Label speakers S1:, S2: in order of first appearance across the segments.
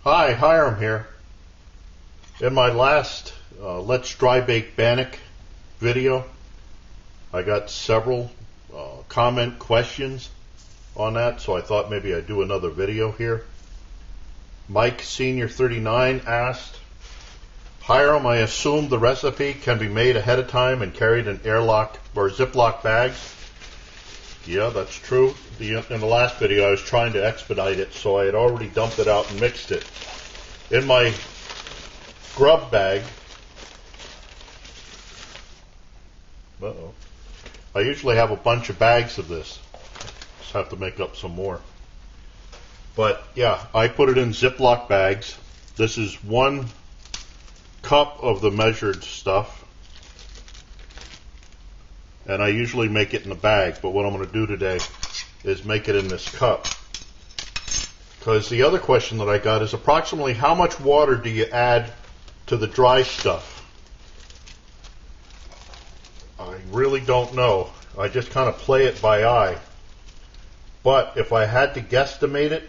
S1: Hi, Hiram here. In my last Let's Dry Bake Bannock video, I got several comment questions on that, so I thought maybe I'd do another video here. Mike Senior 39 asked, Hiram, I assume the recipe can be made ahead of time and carried in airlock or ziplock bags. Yeah, that's true. In the last video I was trying to expedite it, so I had already dumped it out and mixed it. In my grub bag, I usually have a bunch of bags of this. Just have to make up some more. But yeah, I put it in Ziploc bags. This is 1 cup of the measured stuff. And I usually make it in a bag, but what I'm going to do today is make it in this cup. Because the other question that I got is approximately how much water do you add to the dry stuff? I really don't know. I just kind of play it by eye. But if I had to guesstimate it,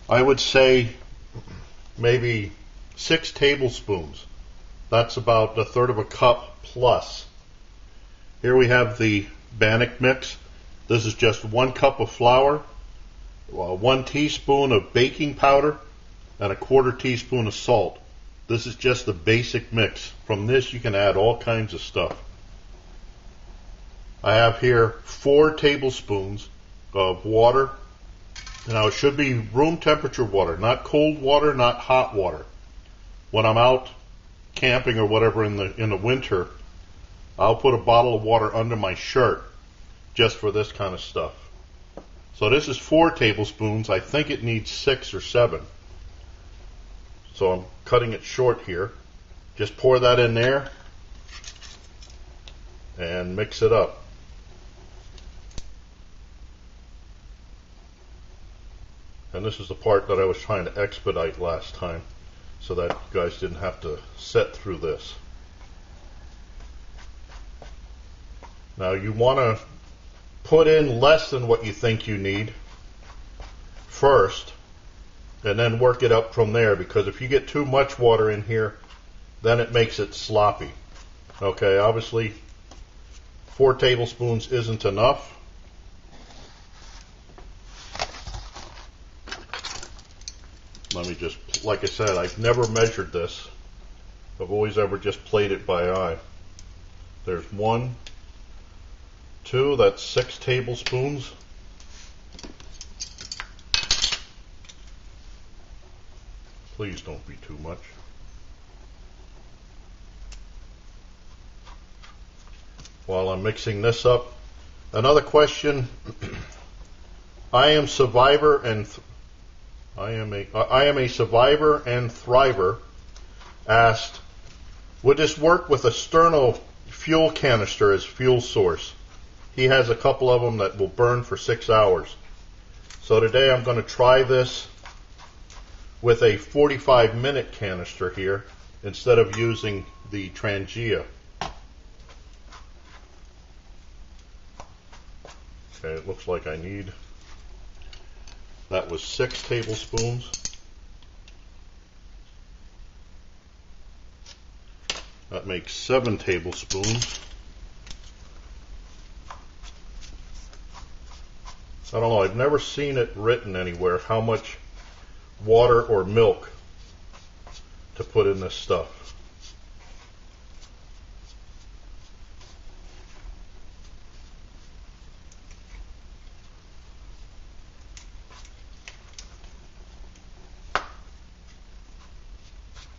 S1: I would say maybe 6 tablespoons. That's about 1/3 of a cup plus. Here we have the Bannock mix. This is just 1 cup of flour, 1 teaspoon of baking powder, and 1/4 teaspoon of salt. This is just the basic mix. From this you can add all kinds of stuff. I have here 4 tablespoons of water. Now it should be room temperature water, not cold water, not hot water. When I'm out camping or whatever in the winter, I'll put a bottle of water under my shirt just for this kind of stuff. So this is 4 tablespoons. I think it needs 6 or 7. So I'm cutting it short here. Just pour that in there and mix it up. And this is the part that I was trying to expedite last time so that you guys didn't have to sit through this. Now you want to put in less than what you think you need first and then work it up from there, because if you get too much water in here, then it makes it sloppy. Okay, obviously 4 tablespoons isn't enough. Let me just, like I said, I've never measured this. I've always ever just played it by eye. There's 1, 2, that's 6 tablespoons. Please don't be too much. While I'm mixing this up, another question. I am a survivor and thriver asked, would this work with a Sterno fuel canister as fuel source? He has a couple of them that will burn for 6 hours. So today I'm going to try this with a 45-minute canister here instead of using the trangia. Okay, it looks like I need, that was 6 tablespoons. That makes 7 tablespoons. I don't know, I've never seen it written anywhere how much water or milk to put in this stuff.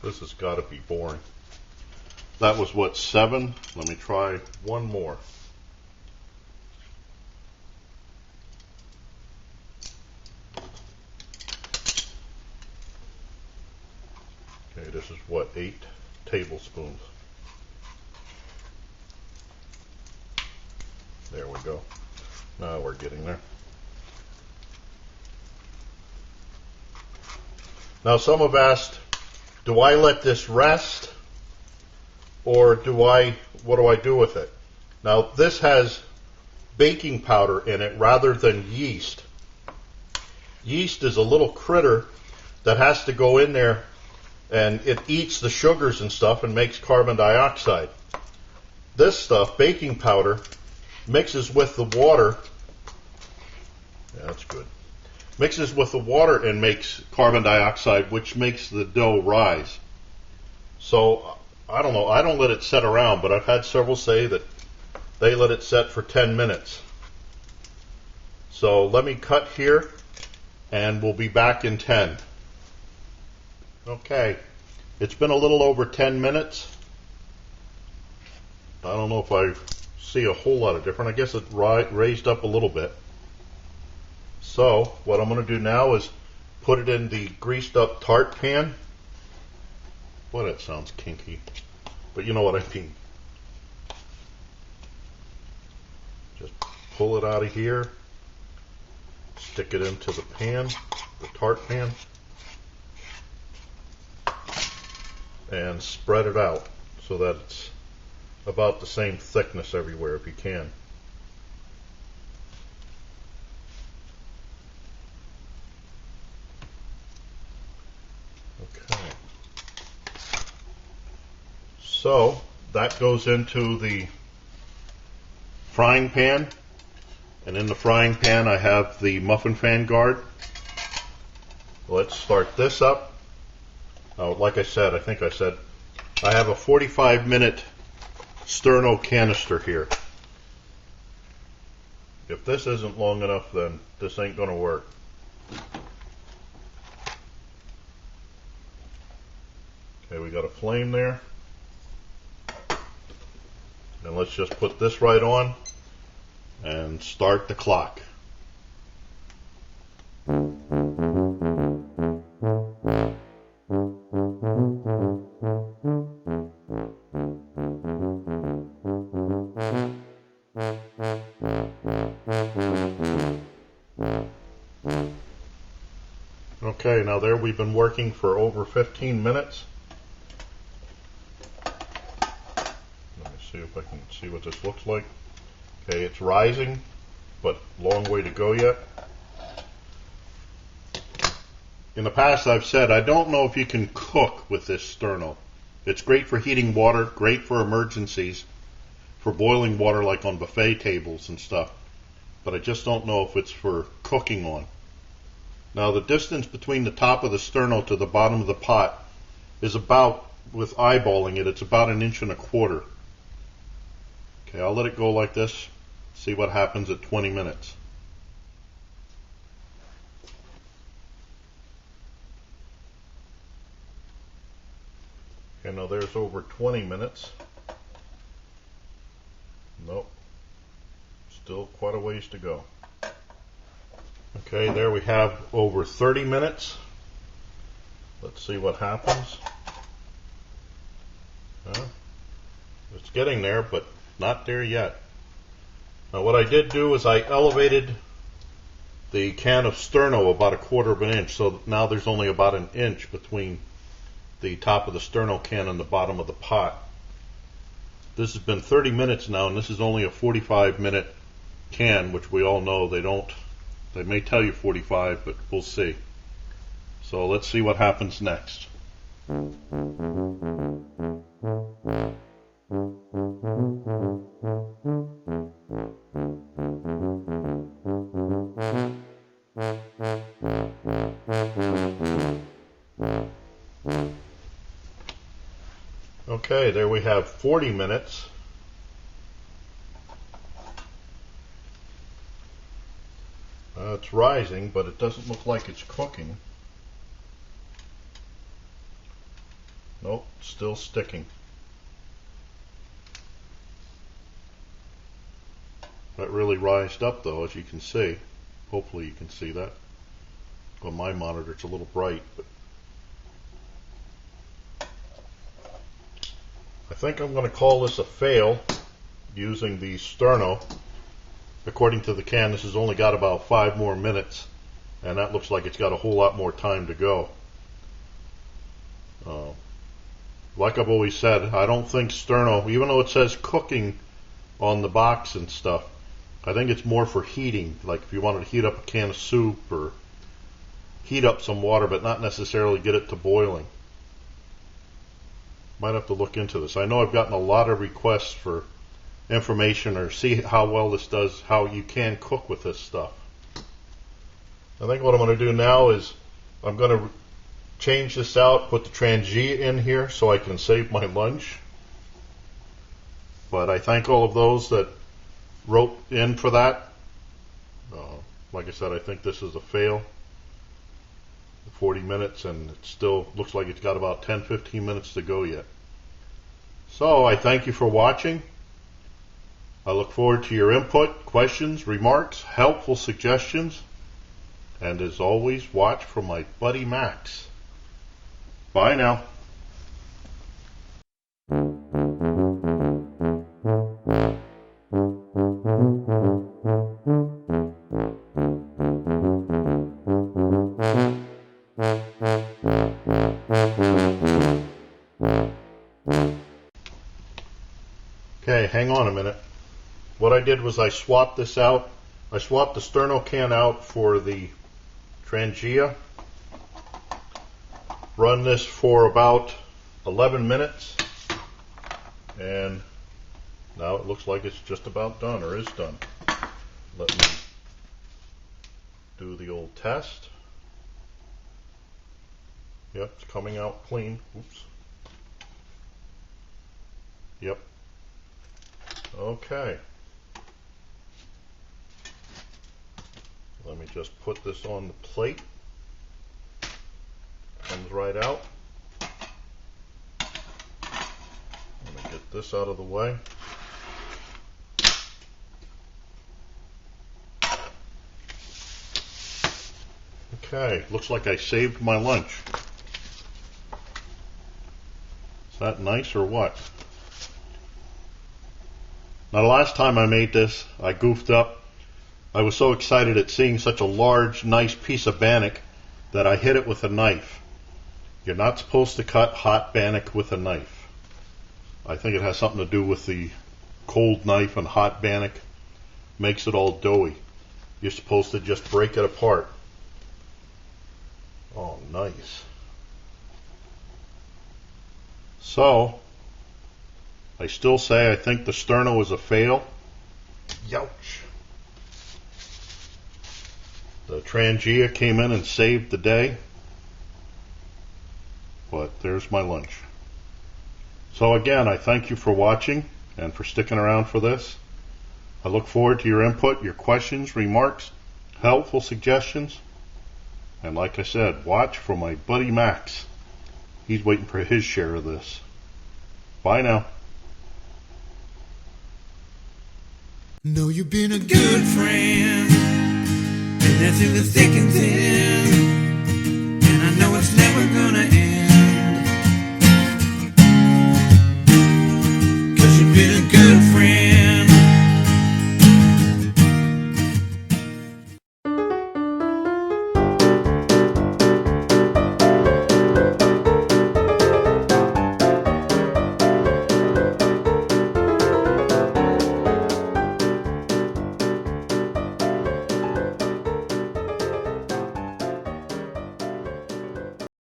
S1: This has got to be boring. That was what, 7? Let me try 1 more. Okay, this is what, 8 tablespoons. There we go. Now we're getting there. Now some have asked, do I let this rest or what do I do with it? Now this has baking powder in it rather than yeast. Yeast is a little critter that has to go in there, and it eats the sugars and stuff and makes carbon dioxide. This stuff, baking powder, mixes with the water. Yeah, that's good. Mixes with the water and makes carbon dioxide, which makes the dough rise. So, I don't know. I don't let it set around, but I've had several say that they let it set for 10 minutes. So let me cut here, and we'll be back in 10. Okay, it's been a little over 10 minutes. I don't know if I see a whole lot of different. I guess it raised up a little bit. So what I'm going to do now is put it in the greased up tart pan. Boy, that sounds kinky, but you know what I mean. Just pull it out of here, stick it into the pan, the tart pan, and spread it out so that it's about the same thickness everywhere if you can. Okay. So that goes into the frying pan, and in the frying pan I have the muffin fan guard. Let's start this up. Like I said, I think I said, I have a 45-minute Sterno canister here. If this isn't long enough, then this ain't going to work. Okay, we got a flame there. And let's just put this right on and start the clock. Okay, now there we've been working for over 15 minutes. Let me see if I can see what this looks like. Okay, it's rising, but long way to go yet. In the past I've said I don't know if you can cook with this Sterno. It's great for heating water, great for emergencies, for boiling water like on buffet tables and stuff, but I just don't know if it's for cooking on. Now the distance between the top of the Sterno to the bottom of the pot is about, with eyeballing it, it's about 1.25 inches. Okay, I'll let it go like this, see what happens at 20 minutes. Okay, now there's over 20 minutes. Nope, still quite a ways to go. Okay, there we have over 30 minutes. Let's see what happens. It's getting there, but not there yet. Now what I did do is I elevated the can of Sterno about 1/4 inch, so now there's only about 1 inch between the top of the Sterno can and the bottom of the pot. This has been 30 minutes now, and this is only a 45-minute can, which we all know they may tell you 45, but we'll see. So let's see what happens next. Okay, there we have 40 minutes. It's rising, but it doesn't look like it's cooking. Nope, still sticking. That really rised up though, as you can see. Hopefully you can see that. On my monitor it's a little bright, but I think I'm going to call this a fail using the Sterno. According to the can, this has only got about 5 more minutes, and that looks like it's got a whole lot more time to go. Like I've always said, I don't think Sterno, even though it says cooking on the box and stuff, I think it's more for heating. Like if you wanted to heat up a can of soup or heat up some water, but not necessarily get it to boiling. Might have to look into this. I know I've gotten a lot of requests for information or see how well this does, how you can cook with this stuff. I think what I'm going to do now is I'm going to change this out, put the trangia in here so I can save my lunch. But I thank all of those that wrote in for that. Like I said, I think this is a fail. 40 minutes, and it still looks like it's got about 10-15 minutes to go yet. So I thank you for watching. I look forward to your input, questions, remarks, helpful suggestions, and as always, watch for my buddy Max. Bye now. Okay, hang on a minute. What I did was I swapped this out. I swapped the Sterno can out for the trangia. Run this for about 11 minutes. And now it looks like it's just about done, or is done. Let me do the old test. Yep, it's coming out clean. Oops. Yep. Okay. Let me just put this on the plate. Comes right out. Let me get this out of the way. Okay, looks like I saved my lunch. Is that nice or what? Now, the last time I made this, I goofed up. I was so excited at seeing such a large, nice piece of bannock that I hit it with a knife. You're not supposed to cut hot bannock with a knife. I think it has something to do with the cold knife, and hot bannock makes it all doughy. You're supposed to just break it apart. Oh, nice. So, I still say I think the Sterno is a fail. Youch. The trangia came in and saved the day. But there's my lunch. So again, I thank you for watching and for sticking around for this. I look forward to your input, your questions, remarks, helpful suggestions. And like I said, watch for my buddy Max. He's waiting for his share of this. Bye now.
S2: Know you've been a good friend, and that's in the thick and thin.